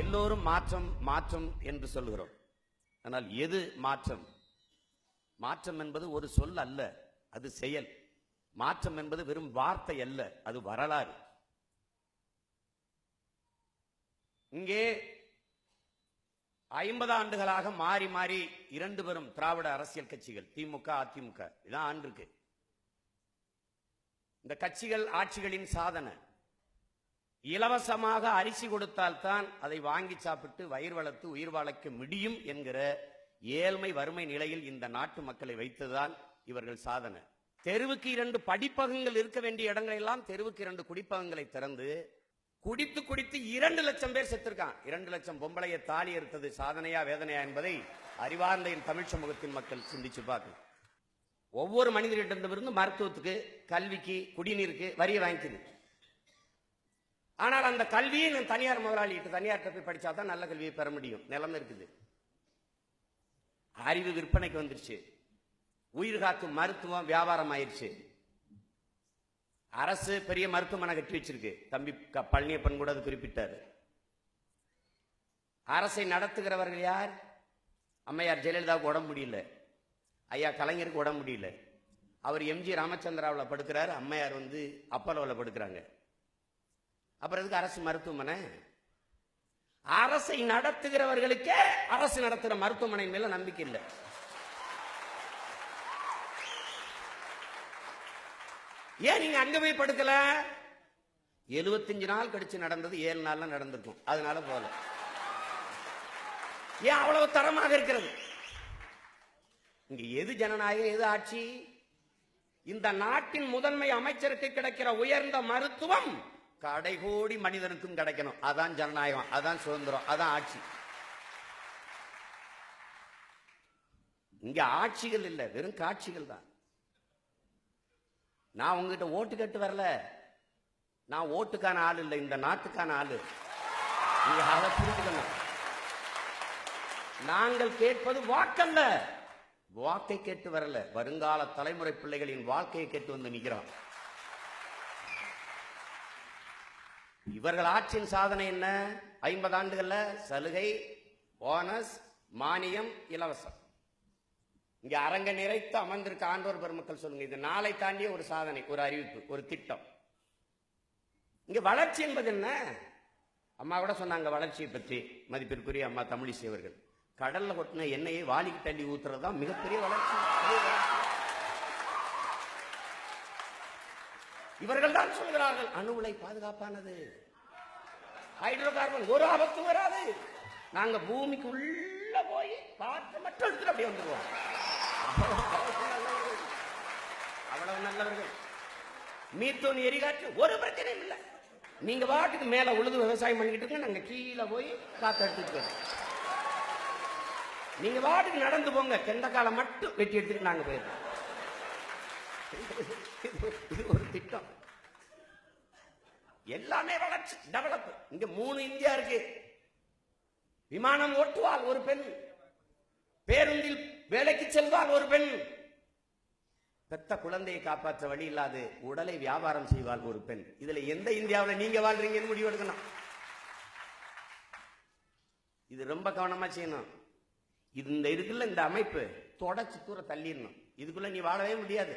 எல்லோரும் மாற்றம் மாற்றம் என்று சொல்கிறோம். ஆனால் எது மாற்றம்? மாற்றம் என்பது ஒரு சொல் அல்ல, அது செயல். மாற்றம் என்பது வெறும் வார்த்தை அல்ல, அது வரலாறு. இங்கே 50 ஆண்டுகளாக மாறி மாறி இரண்டு பெரும் திராவிட அரசியல் கட்சிகள், திமுக அதிமுக, இதான் ஆண்டிருக்கு. இந்த கட்சிகள் ஆட்சிகளின் சாதனை. இலவசமாக அரிசி கொடுத்தால்தான் அதை வாங்கி சாப்பிட்டு வயிறு வளர்த்து உயிர் வாழைக்க முடியும் என்கிற ஏழ்மை வறுமை நிலையில் இந்த நாட்டு மக்களை வைத்ததுதான் இவர்கள் சாதனை. தெருவுக்கு 2 படிப்பகங்கள் இருக்க வேண்டிய இடங்கள் எல்லாம் தெருவுக்கு 2 குடிப்பகங்களை திறந்து குடித்து குடித்து 2 லட்சம் பேர் செத்திருக்கான். 2 லட்சம் பொம்பளையை தாலி எடுத்தது சாதனையா வேதனையா என்பதை அறிவார்ந்த தமிழ் சமூகத்தின் மக்கள் சிந்திச்சு பார்க்கணும். ஒவ்வொரு மனிதரிடமிருந்து மருத்துவத்துக்கு, கல்விக்கு, குடிநீருக்கு வரியை வாங்கிக்குது. ஆனால் அந்த கல்வியை தனியார் முதலாளிட்டு தனியார் போய் படிச்சா தான் நல்ல கல்வியை பெற முடியும். நிலைமை இருக்குது. அறிவு விற்பனைக்கு வந்துருச்சு. உயிர் காக்கும் மருத்துவம் வியாபாரம் ஆயிடுச்சு. அரசு பெரிய மருத்துவமனை கட்டி வச்சிருக்கு. தம்பி பழனியப்பன் கூட அது குறிப்பிட்டார். அரசை நடத்துகிறவர்கள் யார்? அம்மையார் ஜெயலலிதாவுக்கு உடம்பு முடியல, ஐயா கலைஞருக்கு உடம்பு முடியல. அவர் எம்ஜி ராமச்சந்திராவில் படுக்கிறார், அம்மையார் அப்பலோவில் படுக்கிறாங்க. அப்புறம் எதுக்கு அரசு மருத்துவமனை? அரசை நடத்துகிறவர்களுக்கே அரசு நடத்துகிற மருத்துவமனை மேல நம்பிக்கை இல்லை. ஏன் நீங்க அங்க போய் படுக்கல? 75 நாள் கழிச்சு நடந்தது 7 நாள்ல நடந்திருக்கும், அதனால போல. ஏன் அவ்வளவு தரமாக இருக்கிறது? இங்க எது ஜனநாயகம், எது ஆட்சி? இந்த நாட்டின் முதன்மை அமைச்சருக்கு கிடைக்கிற உயர்ந்த மருத்துவம் கடைகோடி மனிதனுக்கும் கிடைக்கணும். அதான் ஜனநாயகம், அதான் சுதந்திரம், அதான் ஆட்சி. இங்க ஆட்சிகள் இல்ல, வெறும் காட்சிகள் தான். நான் உங்ககிட்ட ஓட்டு கேட்டு வரல. நான் ஓட்டுக்கான ஆள் இல்லை, இந்த நாட்டுக்கான ஆளு. நீங்க அதை புரிஞ்சுக்கணும். நாங்கள் கேட்பது வாக்கல்ல, வாக்கை கேட்டு வரல. வருங்கால தலைமுறை பிள்ளைகளின் வாழ்க்கையை கேட்டு வந்து நிற்கிறோம். இவர்கள் ஆட்சியின் சாதனை என்ன? 50 ஆண்டுகள்ல சலுகை, போனஸ், மானியம், இலவசம். இங்க அரங்க நிறைத்து அமர்ந்திருக்க ஆண்டோர் பெருமக்கள் சொல்லுங்க, இது நாளை தாண்டிய ஒரு சாதனை, ஒரு அறிவிப்பு, ஒரு திட்டம். இங்க வளர்ச்சி என்பது என்ன? அம்மா கூட சொன்னாங்க வளர்ச்சியை பற்றி, மதிப்பிற்குரிய அம்மா தமிழிசை அவர்கள். கடல்ல கொட்டின எண்ணெயை வாளிக்கு தள்ளி ஊத்துறதுதான் மிகப்பெரிய வளர்ச்சி. இவர்கள் தான் சொல்கிறார்கள் அணு உலை பாதுகாப்பானது, ஹைட்ரோ கார்பன் ஒரு ஆபத்து வராது. நாங்க பூமிக்கு உள்ள போய் காற்று மட்டும் எடுத்துட்டு அப்படியே வந்துருவோம். அவ்வளவு நல்லவர்கள். மீத்தோன் எரிகாற்று ஒரு பிரச்சனையும் இல்லை. நீங்க பாட்டுக்கு மேல உழுது விவசாயம் பண்ணிக்கிட்டு இருக்க, நாங்க கீழே போய் காத்து எடுத்துட்டு போறோம். நீங்க பாட்டுக்கு நடந்து போங்க, கெண்டக்கால மட்டும் வெட்டி எடுத்துட்டு நாங்க போயிருக்கோம். இது ஒரு திட்டம். எல்லாமே வளர்ச்சி, டெவலப். இங்க 3 இந்தியா இருக்கு. விமானம் ஓட்டுவாள் ஒரு பெண், பேருந்தில் வேலைக்கு செல்வாள் ஒரு பெண், பெத்த குழந்தையை காப்பாற்ற வழி இல்லாது உடலை வியாபாரம் செய்வாள் ஒரு பெண். இதுல எந்த இந்தியாவில் நீங்க வாழ்றீங்கன்னு முடிவு எடுக்கணும். இது ரொம்ப கவனமா செய்யணும். இந்த இருக்குல்ல, இந்த அமைப்பு தொடச்சு தூர தள்ளிடணும். இதுக்குள்ள நீ வாழவே முடியாது.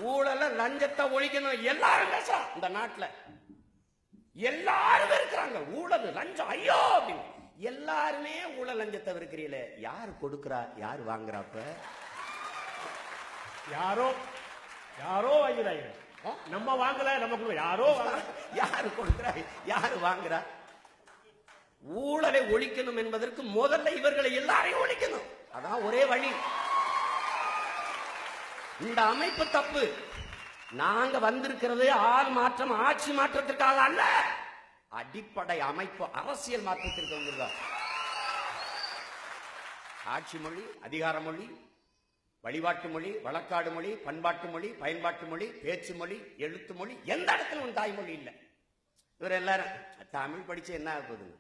ஊழல லஞ்சத்தை ஒழிக்கணும். எல்லாரும் பேசுறான் இந்த நாட்டில், எல்லாரும் இருக்கிறாங்க. ஊழல் லஞ்சம் ஐயோ அப்படின்னு எல்லாருமே ஊழல் லஞ்சத்தை இருக்கிறீங்களே. யாரு கொடுக்கிறா, யாரு வாங்குறாப்ப? யாரோ யாரோ வாங்குறாங்க. நம்ம வாங்கல, நமக்கு யாரோ யாரு கொடுக்கிறா, யாரு வாங்குறா? ஊழலை ஒழிக்கணும் என்பதற்கு முதல்ல இவர்களை எல்லாரையும் ஒழிக்கணும். அதான் ஒரே வழி. இந்த அமைப்பு தப்பு. நாங்க வந்திருக்கிறது ஆள் மாற்றம், ஆட்சி மாற்றத்திற்காக அல்ல, அடிப்படை அமைப்பு அரசியல் மாற்றத்திற்கு வந்திருக்கோம். ஆட்சி மொழி, அதிகார மொழி, வழிபாட்டு மொழி, வழக்காடு மொழி, பண்பாட்டு மொழி, பயன்பாட்டு மொழி, பேச்சு மொழி, எழுத்து மொழி, எந்த இடத்துல ஒரு தாய்மொழி இல்லை. இவர் எல்லாரும் தமிழ் படிச்சு என்ன ஆக போகுதுங்க?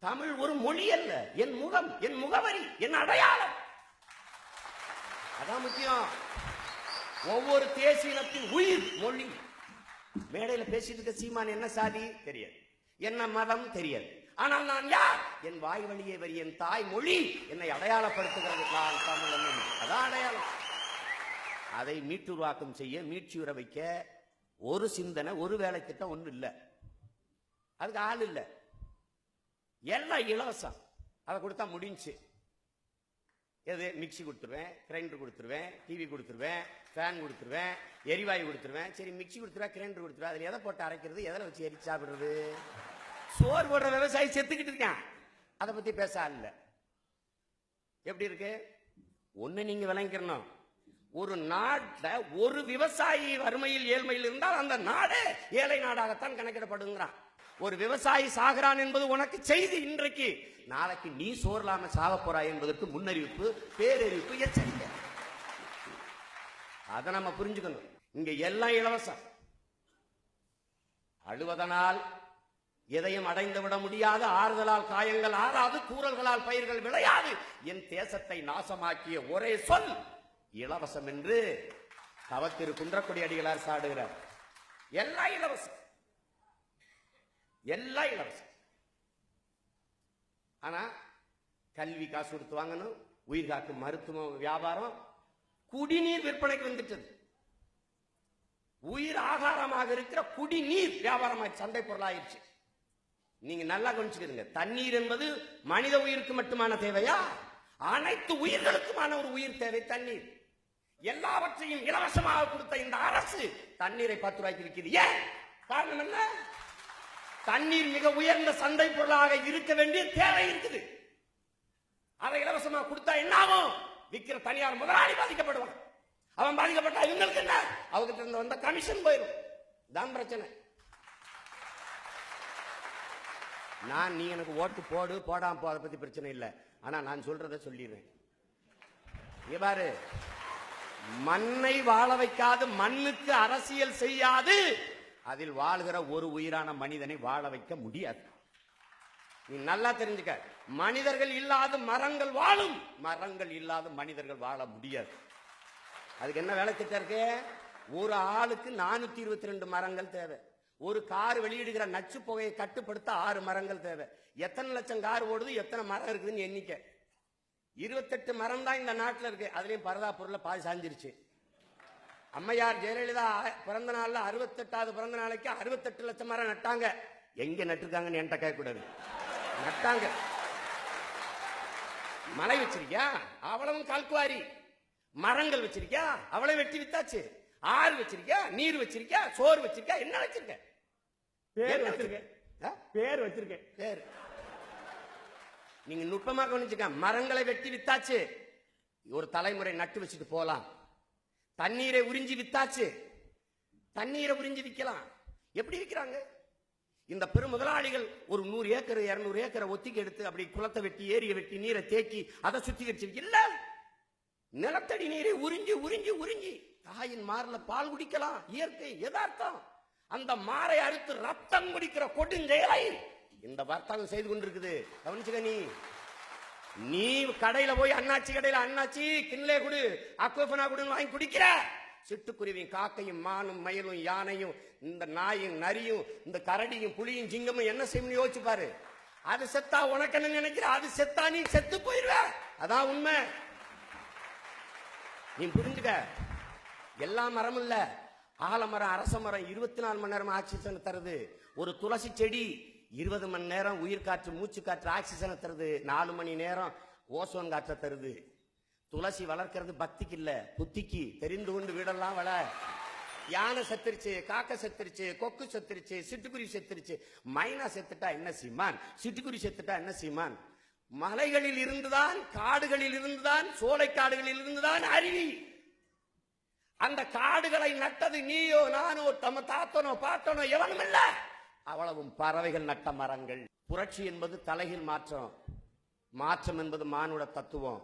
தமிழ் ஒரு மொழி அல்ல, என் முகம், என் முகவரி, என் அடையாளம். அதான் முக்கியம். ஒவ்வொரு தேசியத்தின் உயிர் மொழி. மேடையில பேசிட்டு இருக்க சீமான் என்ன சாதி தெரியாது, என்ன மதம் தெரியாது, ஆனால் நான் யார்? என் வாய் வழியே வரி என் தாய் மொழி என்னை அடையாளப்படுத்துகிறது. நான் தமிழன். அதான் அடையாளம். அதை மீட்டுருவாக்கம் செய்ய, மீட்சியுற வைக்க ஒரு சிந்தனை, ஒரு வேலை திட்டம் ஒண்ணு இல்ல. அதுக்கு ஆள் இல்ல. எல்லாம் இலவசம். அதை கொடுத்தா முடிஞ்சு. எது? மிக்சி கொடுத்துருவேன், கிரைண்டர் கொடுத்துருவேன், டிவி கொடுத்துருவேன், ஃபேன் கொடுத்துருவேன், எரிவாயு கொடுத்துருவேன். சரி, மிக்சி கொடுத்துருவேன், கிரைண்டர் கொடுத்துருவேன். அதுல எதை போட்டு அரைக்கிறது, எதில் வச்சு எரிச்சு சாப்பிடுறது? சோறு போடுற விவசாயி செத்துக்கிட்டு இருக்கான். அதை பத்தி பேச இல்ல. எப்படி இருக்கு? ஒண்ணு நீங்க விளங்கிக்கணும். ஒரு நாட்டுல ஒரு விவசாயி வறுமையில் ஏழ்மையில் இருந்தால் அந்த நாடு ஏழை நாடாகத்தான் கணக்கிடப்படுங்கிறான். ஒரு விவசாயி சாகிறான் என்பது உனக்கு செய்தி இன்றைக்கு. நாளைக்கு நீ சோர்லாம சாக போறாய் என்பதற்கு முன்னறிவிப்பு, பேரறிவிப்பு, எச்சரிக்கை. அதை நம்ம புரிஞ்சுக்கணும். இங்க எல்லாம் இலவசம். அழுவதனால் எதையும் அடைந்து விட முடியாது. ஆறுதலால் காயங்கள் ஆறாது, கூறல்களால் பயிர்கள் விளையாது. என் தேசத்தை நாசமாக்கிய ஒரே சொல் இலவசம் என்று தவத்திரு குன்றக்குடி அடிகளார் சாடுகிறார். எல்லாம் இலவசம், எல்லாம் இலவசம். ஆனா கல்வி காசு கொடுத்து வாங்கணும், உயிர் காக்கும் மருத்துவம், வியாபாரம், குடிநீர் விற்பனைக்கு வந்துட்டது. உயிர் ஆகாரமாக இருக்கிற குடிநீர் வியாபாரமாய் சந்தை பொருளாயிருச்சு. நீங்க நல்லா கவனிச்சுக்கிறீங்க. தண்ணீர் என்பது மனித உயிருக்கு மட்டுமான தேவையா? அனைத்து உயிர்களுக்குமான ஒரு உயிர் தேவை தண்ணீர். எல்லாவற்றையும் இலவசமாக கொடுத்த இந்த அரசு தண்ணீரை 10 ரூபாய்க்கு விற்கிறது. ஏன்? காரணம் என்ன? தண்ணீர் மிக உயர்ந்த சந்தை பொருளாக இருக்க வேண்டிய தேவை இருக்குது. அதை இலவசமாக கொடுத்தா என்ன ஆகும்? விற்கிற தனியார் முதலாளி பாதிக்கப்படுவான். அவன் பாதிக்கப்பட்டா இவங்களுக்கு என்ன? அவங்கிட்ட இருந்து வந்த கமிஷன் போயிடும். தான் பிரச்சனை. நீ எனக்கு ஓட்டு போடு போடாம போ, அதை பத்தி பிரச்சனை இல்லை. ஆனா நான் சொல்றத சொல்லிடுறேன். பாரு, மண்ணை வாழ வைக்காது, மண்ணுக்கு அரசியல் செய்யாது, அதில் வாழ்கிற ஒரு உயிரான மனிதனை வாழ வைக்க முடியாது. நீ நல்லா தெரிஞ்சுக்க. மனிதர்கள் இல்லாத மரங்கள் வாழும், மரங்கள் இல்லாத மனிதர்கள் வாழ முடியாது. அதுக்கு என்ன வேலை திட்டம் இருக்கு? ஒரு ஆளுக்கு 422 மரங்கள் தேவை. ஒரு கார் வெளியிடுகிற நச்சு புகையை கட்டுப்படுத்த 6 மரங்கள் தேவை. எத்தனை லட்சம் கார் ஓடுது, எத்தனை மரம் இருக்குதுன்னு எண்ணிக்கை. 28 மரம் தான் இந்த நாட்டில் இருக்கு. அதுலயும் பரதாப்பூர்ல பாதி சாஞ்சிருச்சு. அம்மையார் ஜெயலலிதா பிறந்த நாள்ல 68வது பிறந்த நாளைக்கு 68 லட்சம் மரம் நட்டாங்க. எங்க நட்டுருக்காங்கன்னு என்கிட்ட கேட்க கூடாது. நட்டாங்க. மலை வச்சிருக்கியா? அவ்வளவும் கால்குவாரி. மரங்கள் வச்சிருக்கியா? அவ்வளவு வெட்டி வித்தாச்சு. ஆறு வச்சிருக்கியா? நீர் வச்சிருக்கியா? சோறு வச்சிருக்கியா? என்ன வச்சிருக்க? பேர் வச்சிருக்கேன். பேர் வச்சிருக்கேன். பேர் நீங்க நுட்பமா கவனிச்சுக்க. மரங்களை வெட்டி வித்தாச்சு. ஒரு தலைமுறை நட்டு வச்சுட்டு போலாம். தண்ணீரை உறிஞ்சி வித்தாச்சு. தண்ணீரை உறிஞ்சி விற்கலாம். எப்படி விற்கிறாங்க? இந்த பெரும் முதலாளிகள் ஒரு 100 ஏக்கர் 200 ஏக்கரை ஒத்திக்கு எடுத்து அப்படி குளத்தை வெட்டி, ஏரியை வெட்டி, நீரை தேக்கி அதை சுத்திகரிச்சு இல்ல. நிலத்தடி நீரை உறிஞ்சி உறிஞ்சி உறிஞ்சி தாயின் மார்ல பால் குடிக்கலாம். இயற்கை, யதார்த்தம். அந்த மாரை அறுத்து ரத்தம் குடிக்கிற கொடுஞ்செயலை இந்த வர்த்தகம் செய்து கொண்டிருக்குது. கவனிச்சுக்க. நீ கடையில போய் அண்ணாச்சி கடையில அண்ணாச்சி கிண்லே குடு, அக்வஃபனா குடுன்னு வாங்கி குடிக்கிற. சிட்டுக்குருவியும் காக்கையும் மானும் மயிலும் யானையும் இந்த நாயும் நரியும் இந்த கரடியும் புலியும் சிங்கமும் என்ன செய்யும் யோசிச்சு பாரு. அது செத்தா உனக்கு என்ன நினைக்கிற? அது செத்தா நீ செத்து போயிருவ. அதான் உண்மை. நீ புரிஞ்சுக்க. எல்லா மரமும் இல்ல. ஆலமரம், அரச மரம் 24 மணி நேரம் ஆக்சிஜன் தருது. ஒரு துளசி செடி 20 மணி நேரம் உயிர் காற்று, மூச்சு காற்று, ஆக்சிஜனை தருது. 4 மணி நேரம் ஓசோன் காற்றை தருது. துளசி வளர்க்கிறது பக்திக்கு இல்ல, புத்திக்கு. தெரிந்து கொண்டு வீடெல்லாம் வள. யானை செத்துருச்சு, காக்கை செத்துருச்சு, கொக்கு செத்துருச்சு, சிட்டுக்குருவி செத்துருச்சு. மைனா செத்துட்டா என்ன சீமான்? சிட்டுக்குருவி செத்துட்டா என்ன சீமான்? மலைகளில் இருந்துதான், காடுகளில் இருந்துதான், சோலை காடுகளில் இருந்துதான் அருவி. அந்த காடுகளை நட்டது நீயோ நானோ தம்ம தாத்தனோ பாட்டனோ எவனும் இல்ல. அவ்வளவும் பறவைகள் நட்ட மரங்கள். புரட்சி என்பது தலைகீழ் மாற்றம். மாற்றம் என்பது மானுட தத்துவம்.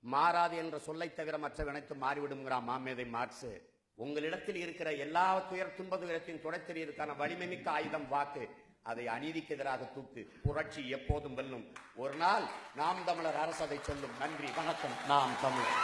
மாறாது என்ற சொல்லை தவிர மற்ற அனைத்து மாறிவிடுங்கிறான் மாமேதை மார்க்ஸ். உங்களிடத்தில் இருக்கிற எல்லா துயர் துன்ப துயரத்தின் துடைத்தெறியதற்கான வலிமை மிக்க ஆயுதம் வாக்கு. அதை அநீதிக்கு எதிராக தூக்கு. புரட்சி எப்போதும் வெல்லும். ஒரு நாள் நாம் தமிழர் அரசு அதை சொல்லும். நன்றி, வணக்கம். நாம் தமிழர்.